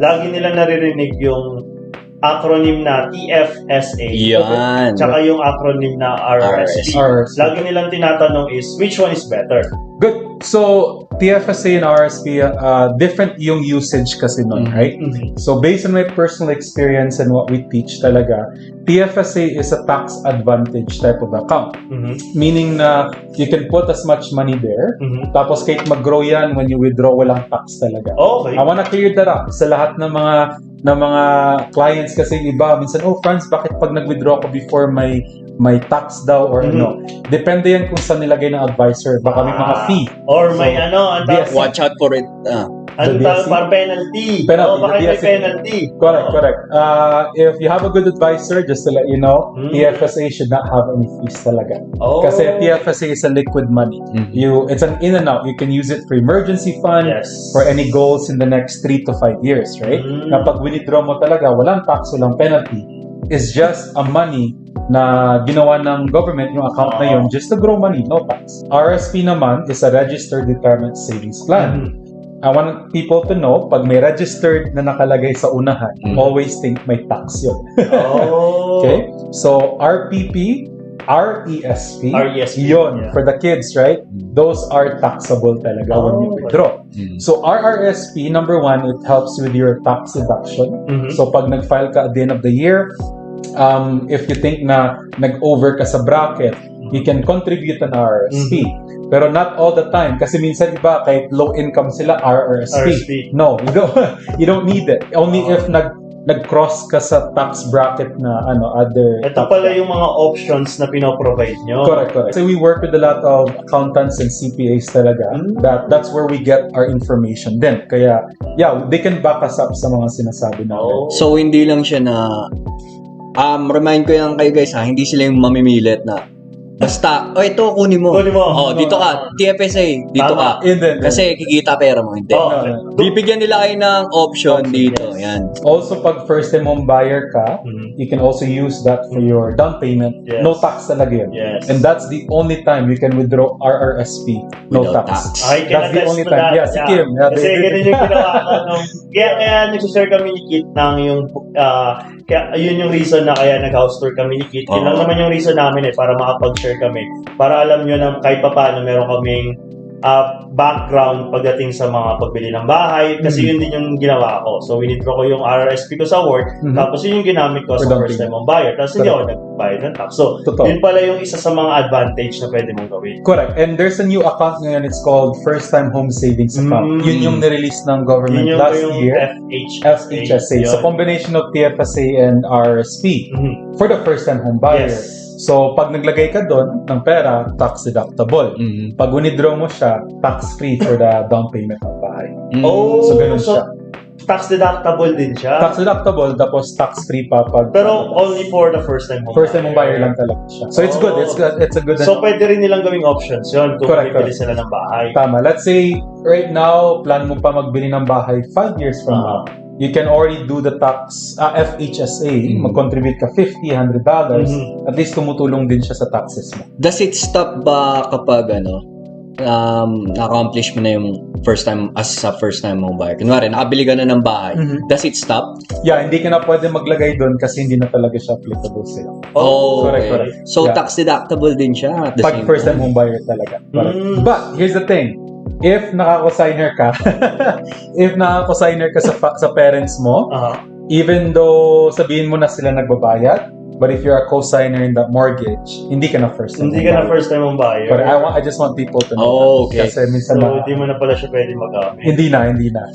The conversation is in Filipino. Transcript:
lagi nila naririnig yung acronym na TFSA. Yan. Tsaka yung acronym na RRSP. RRSP. Lagi nilang tinatanong is, which one is better? Good. So, TFSA and RSP, different yung usage kasi nun, right? So, based on my personal experience and what we teach talaga, TFSA is a tax advantage type of account. Meaning na you can put as much money there, tapos kahit mag-grow yan, when you withdraw, walang tax talaga. Okay. I wanna clear that up sa lahat ng mga clients kasi iba, minsan, Franz, bakit pag nag-withdraw ko before may tax daw or ano? Depende yan kung saan nilagay ng advisor. Baka may mga fee. Or may Watch out for it. para penalty. Baka may penalty. Correct. If you have a good advisor, just to let you know, TFSA should not have any fees talaga. Kasi TFSA is a liquid money. It's an in and out. You can use it for emergency fund, for any goals in the next 3 to 5 years, right? Kapag withdraw mo talaga, walang tax, walang penalty. It's just a money na ginawa ng government yung account na yun just to grow money, no tax. RSP naman is a registered retirement savings plan. I want people to know, pag may registered na nakalagay sa unahan, always think may tax yun. Okay? So, RPP, RESP, yun, for the kids, right? Those are taxable talaga when you withdraw. So, RRSP, number one, it helps with your tax deduction. So, pag nag-file ka at the end of the year, if you think na nag-over ka sa bracket, you can contribute an RRSP. Pero not all the time. Kasi minsan iba, kahit low income sila, RRSP. No, you don't need it. Only if nag-cross ka sa tax bracket na other... Ito pala yung mga options na pinoprovide nyo. Correct. So we work with a lot of accountants and CPAs talaga. That's where we get our information din. Kaya, yeah, they can back us up sa mga sinasabi natin. So, hindi lang siya na... remind ko yan kayo guys hindi sila yung mamimilit na basta, ito kunin mo. Dito ka, TFSA, dito ka. Kasi kikita pera mo, hindi. Bibigyan nila kayo ng option dito. Yan. Also, pag first time home buyer ka, you can also use that for your down payment. No tax talaga yun. And that's the only time you can withdraw RRSP. No tax. That's the only time. Yeah, si Kim. Kasi ganun yung ginawa ko. Kaya nag-share kami ni Kit ng yung kaya yun yung reason na kaya nag-house tour kami ni Kit. Yun lang naman yung reason namin para makapag-share kami. Para alam nyo na kahit pa paano meron kaming background pagdating sa mga pagbili ng bahay. Kasi yun din yung ginawa ko. So, winidraw ko yung RRSP ko sa work. Tapos yun yung ginamit ko sa first time home buyer. Tapos hindi ako nagbayad ng tax. So, yun pala yung isa sa mga advantage na pwede mong gawin. Correct. And there's a new account ngayon. It's called First Time Home Savings Account. Yun yung nirelease ng government last year. FHSA. So, combination of TFSA and RRSP for the first time home buyer. So, pag naglagay ka doon ng pera, tax deductible. Pag withdraw mo siya, tax-free for the down payment ng bahay. So, ganun siya. Tax deductible din siya? Tax deductible, tapos tax-free pa pag... Pero only for the first time home buyer. First time home buyer lang talaga siya. So, it's good. It's a good... So, pwede rin nilang gawing options yun kung bibili sila ng bahay. Tama. Let's say, right now, plan mo pa magbili ng bahay 5 years from now. You can already do the tax, FHSA, mag-contribute ka $50, $100, at least tumutulong din siya sa taxes mo. Does it stop ba kapag na-accomplish mo na yung first time home buyer? Kunwari, nakabili ka na ng bahay. Does it stop? Yeah, hindi ka na pwede maglagay doon kasi hindi na talaga siya applicable sa'yo. Correct. So, tax deductible din siya at the pag same first time time. home buyer talaga. But, here's the thing. If nakako-signer ka, sa parents mo, even though sabihin mo na sila nagbabayad, but if you're a co-signer in that mortgage, hindi ka na first time home buyer. But I just want people to know. Okay. Kasi minsan so, hindi mo na pala siya pwede magamit. Hindi na.